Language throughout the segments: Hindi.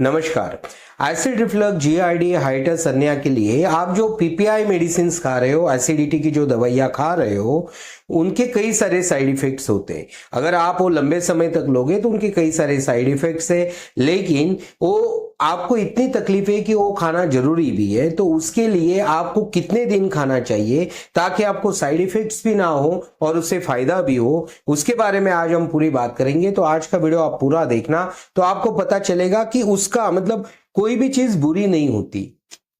नमस्कार। एसिड रिफ्लक्स, जीआरडी, हाइटिस, अन्य के लिए आप जो पीपीआई मेडिसिन खा रहे हो, एसिडिटी की जो दवाइयां खा रहे हो, उनके कई सारे साइड इफेक्ट्स होते हैं। अगर आप वो लंबे समय तक लोगे तो उनके कई सारे साइड इफेक्ट्स है, लेकिन वो आपको इतनी तकलीफ है कि वो खाना जरूरी भी है। तो उसके लिए आपको कितने दिन खाना चाहिए ताकि आपको साइड इफेक्ट्स भी ना हो और उससे फायदा भी हो, उसके बारे में आज हम पूरी बात करेंगे। तो आज का वीडियो आप पूरा देखना, तो आपको पता चलेगा कि उसका मतलब कोई भी चीज बुरी नहीं होती।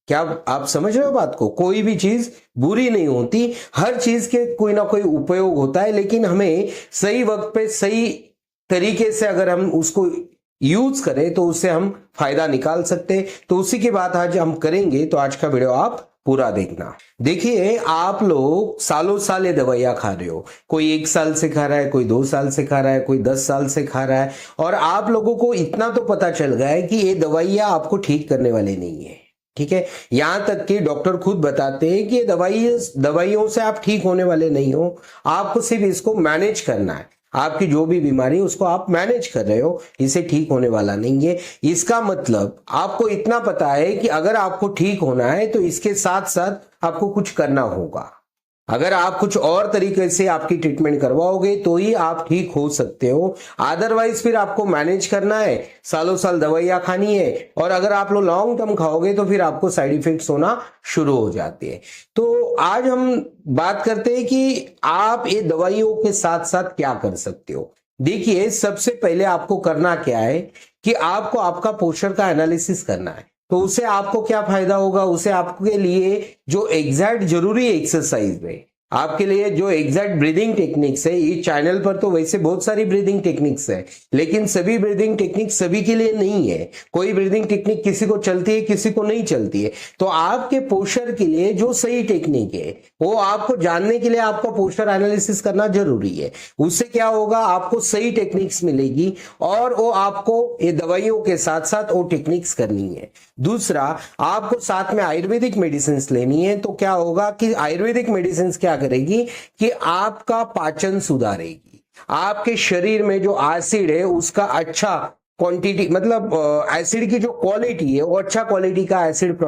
क्या आप समझ रहे हो बात को? कोई भी चीज बुरी नहीं होती, हर चीज के कोई ना कोई उपयोग होता है, लेकिन हमें सही वक्त पे सही तरीके से अगर हम उसको यूज करें तो उससे हम फायदा निकाल सकते हैं। तो उसी की बात आज हम करेंगे, तो आज का वीडियो आप पूरा देखना। देखिए, आप लोग सालों साल ये दवाइयां खा रहे हो, कोई 1 साल से खा रहा है, कोई 2 साल से खा रहा है, कोई 10 साल से खा रहा है, और आप लोगों को इतना तो पता चल गया है कि ये दवाइयां आपको ठीक करने वाले नहीं है। ठीक है, यहां तक कि डॉक्टर खुद बताते हैं कि ये दवाइयों से आप ठीक होने वाले नहीं हो, आपको सिर्फ इसको मैनेज करना है। आपकी जो भी बीमारी है उसको आप मैनेज कर रहे हो, इसे ठीक होने वाला नहीं है। इसका मतलब आपको इतना पता है कि अगर आपको ठीक होना है तो इसके साथ साथ आपको कुछ करना होगा। अगर आप कुछ और तरीके से आपकी ट्रीटमेंट करवाओगे तो ही आप ठीक हो सकते हो, अदरवाइज फिर आपको मैनेज करना है, सालों साल दवाइयां खानी है, और अगर आप लोग लॉन्ग टर्म खाओगे तो फिर आपको साइड इफेक्ट्स होना शुरू हो जाते हैं। तो आज हम बात करते हैं कि आप ये दवाइयों के साथ साथ क्या कर सकते हो। देखिए, सबसे पहले आपको करना क्या है कि आपको आपका पोस्चर का एनालिसिस करना है। तो उससे आपको क्या फायदा होगा? उसे आपके लिए जो एग्जैक्ट जरूरी एक्सरसाइज है, आपके लिए जो एग्जैक्ट ब्रीदिंग टेक्निक्स है, ये चैनल पर तो वैसे बहुत सारी ब्रीदिंग टेक्निक्स है, लेकिन सभी ब्रीदिंग टेक्निक सभी के लिए नहीं है। कोई ब्रीदिंग टेक्निक किसी को चलती है, किसी को नहीं चलती है। तो आपके पोस्चर के लिए जो सही टेक्निक है वो आपको जानने के लिए आपका पोस्चर एनालिसिस करना जरूरी है। उससे क्या होगा, आपको सही टेक्निक्स मिलेगी और वो आपको ये दवाइयों के साथ साथ वो टेक्निक्स करनी है। दूसरा, आपको साथ में आयुर्वेदिक मेडिसिन लेनी है। तो क्या होगा कि आयुर्वेदिक मेडिसिन क्या करेगी कि आपका पाचन सुधारेगी, आपके शरीर में जो एसिड है उसका अच्छा क्वांटिटी, मतलब एसिड की जो क्वालिटी है वो अच्छा क्वालिटी का एसिड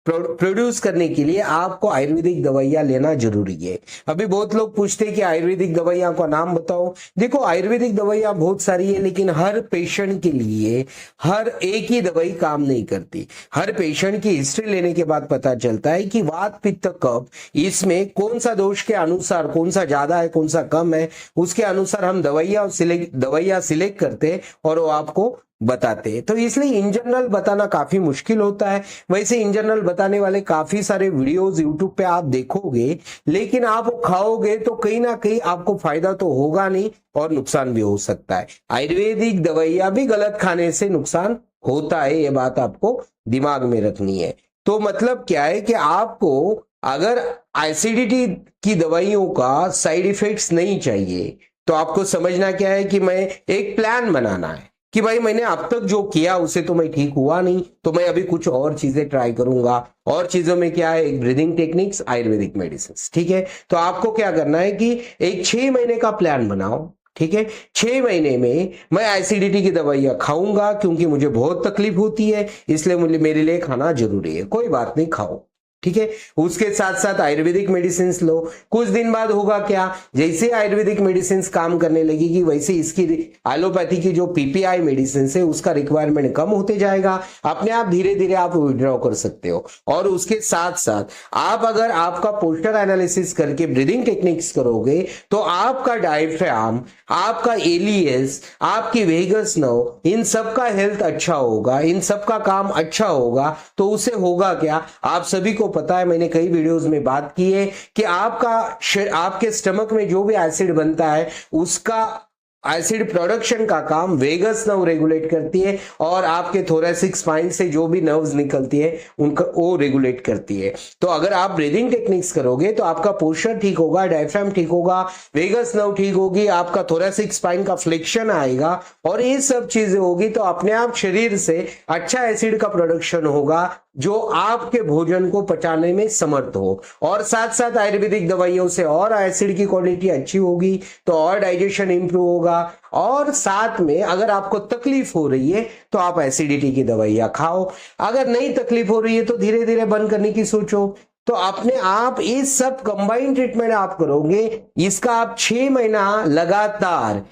प्रोड्यूस करने के लिए आपको आयुर्वेदिक दवाइयां लेना जरूरी है। अभी बहुत लोग पूछते हैं कि आयुर्वेदिक दवाइयां का नाम बताओ। देखो, आयुर्वेदिक दवाइयां बहुत सारी है, लेकिन हर पेशेंट के लिए हर एक ही दवाई काम नहीं करती। हर पेशेंट की हिस्ट्री लेने के बाद पता चलता है कि वात, पित्त, कफ, इसमें कौन सा दोष के अनुसार कौन सा ज्यादा है, कौन सा कम है, उसके अनुसार हम दवाइयां सिलेक्ट करते हैं और वो आपको बताते हैं। तो इसलिए इन जनरल बताना काफी मुश्किल होता है। वैसे इन जनरल बताने वाले काफी सारे वीडियोस यूट्यूब पे आप देखोगे, लेकिन आप खाओगे तो कहीं ना कहीं आपको फायदा तो होगा नहीं और नुकसान भी हो सकता है। आयुर्वेदिक दवाइयां भी गलत खाने से नुकसान होता है, ये बात आपको दिमाग में रखनी है। तो मतलब क्या है कि आपको अगर एसिडिटी की दवाइयों का साइड इफेक्ट्स नहीं चाहिए तो आपको समझना क्या है कि मैं एक प्लान बनाना है कि भाई मैंने अब तक जो किया उसे तो मैं ठीक हुआ नहीं, तो मैं अभी कुछ और चीजें ट्राई करूंगा। और चीजों में क्या है, एक ब्रीदिंग टेक्निक्स, आयुर्वेदिक मेडिसिन। ठीक है, तो आपको क्या करना है कि एक 6 महीने का प्लान बनाओ। ठीक है, 6 महीने में मैं एसिडिटी की दवाइयां खाऊंगा क्योंकि मुझे बहुत तकलीफ होती है, इसलिए मुझे मेरे लिए खाना जरूरी है। कोई बात नहीं, खाओ। ठीक है, उसके साथ साथ आयुर्वेदिक मेडिसिन लो। कुछ दिन बाद होगा क्या, जैसे आयुर्वेदिक मेडिसिन काम करने लगेगी वैसे इसकी एलोपैथी की जो पीपीआई मेडिसिन है उसका रिक्वायरमेंट कम होते जाएगा। अपने आप धीरे धीरे आप विड्रॉ कर सकते हो। और उसके साथ साथ आप अगर आपका पोस्चर एनालिसिस करके ब्रीदिंग टेक्निक्स करोगे तो आपका डायफ्राम, आपका एलियस, आपकी वेगस नर्व, इन सबका हेल्थ अच्छा होगा, इन सबका काम अच्छा होगा। तो उसे होगा क्या, आप सभी को पता है, मैंने कई वीडियोस में बात की है कि आपके स्टमक में जो भी एसिड बनता है उसका एसिड प्रोडक्शन का काम वेगस नर्व रेगुलेट करती है, और आपके थोरैसिक स्पाइन से जो भी नर्व्स निकलती है उनका वो रेगुलेट करती है। तो अगर आप ब्रीदिंग टेक्निक्स करोगे तो आपका पोस्चर ठीक होगा, डायफ्राम ठीक होगा, वेगस नर्व ठीक होगी, आपका थोरैसिक स्पाइन का फ्लेक्शन आएगा, और ये सब चीजें होगी तो अपने आप शरीर से अच्छा एसिड का प्रोडक्शन होगा जो आपके भोजन को पचाने में समर्थ हो। और साथ साथ आयुर्वेदिक दवाइयों से और एसिड की क्वालिटी अच्छी होगी तो और डाइजेशन इंप्रूव होगा, और साथ में अगर आपको तकलीफ हो रही है तो आप एसिडिटी की दवाइयां खाओ। अगर नहीं तकलीफ हो रही है तो धीरे धीरे बंद करने की सोचो। तो अपने आप ये सब कंबाइंड ट्रीटमेंट आप करोगे, इसका आप 6 महीना लगातार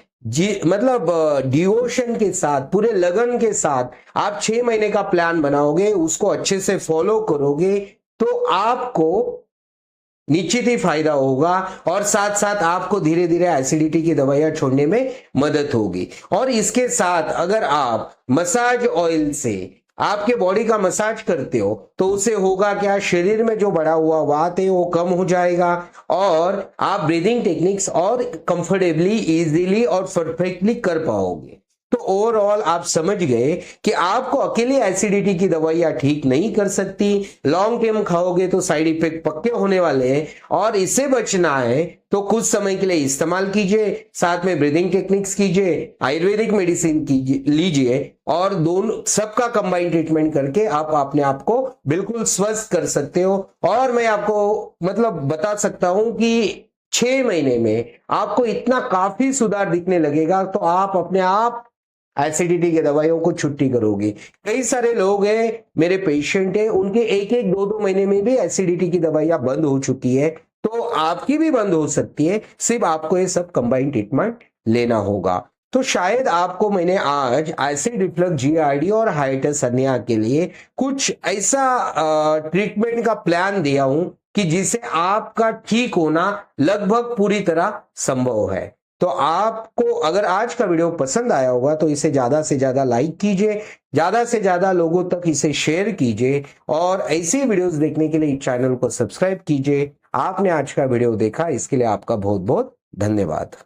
मतलब डिवोशन के साथ, पूरे लगन के साथ आप 6 महीने का प्लान बनाओगे, उसको अच्छे से फॉलो करोगे, तो आपको निश्चित ही फायदा होगा और साथ साथ आपको धीरे धीरे एसिडिटी की दवाइयां छोड़ने में मदद होगी। और इसके साथ अगर आप मसाज ऑयल से आपके बॉडी का मसाज करते हो तो उससे होगा क्या, शरीर में जो बढ़ा हुआ वात है वो कम हो जाएगा और आप ब्रीदिंग टेक्निक्स और कंफर्टेबली, इजीली और परफेक्टली कर पाओगे। तो ओवरऑल आप समझ गए कि आपको अकेले एसिडिटी की दवाइयां ठीक नहीं कर सकती, लॉन्ग टर्म खाओगे तो साइड इफेक्ट पक्के होने वाले हैं और इससे बचना है तो कुछ समय के लिए इस्तेमाल कीजिए, साथ में ब्रीदिंग टेक्निक्स कीजिए, आयुर्वेदिक मेडिसिन लीजिए और दोनों सबका कंबाइंड ट्रीटमेंट करके आप अपने आप को बिल्कुल स्वस्थ कर सकते हो। और मैं आपको मतलब बता सकता हूं कि 6 महीने में आपको इतना काफी सुधार दिखने लगेगा तो आप अपने आप एसिडिटी के दवाइयों को छुट्टी करोगे। कई सारे लोग हैं, मेरे पेशेंट हैं, उनके एक एक दो दो महीने में भी एसिडिटी की दवाइयां बंद हो चुकी है, तो आपकी भी बंद हो सकती है, सिर्फ आपको ये सब कंबाइंड ट्रीटमेंट लेना होगा। तो शायद आपको मैंने आज एसिड रिफ्लक्स, जीआरडी और हाइटिस हर्निया के लिए कुछ ऐसा ट्रीटमेंट का प्लान दिया हूं कि जिससे आपका ठीक होना लगभग पूरी तरह संभव है। तो आपको अगर आज का वीडियो पसंद आया होगा तो इसे ज्यादा से ज्यादा लाइक कीजिए, ज्यादा से ज्यादा लोगों तक इसे शेयर कीजिए और ऐसी वीडियोस देखने के लिए चैनल को सब्सक्राइब कीजिए। आपने आज का वीडियो देखा, इसके लिए आपका बहुत बहुत धन्यवाद।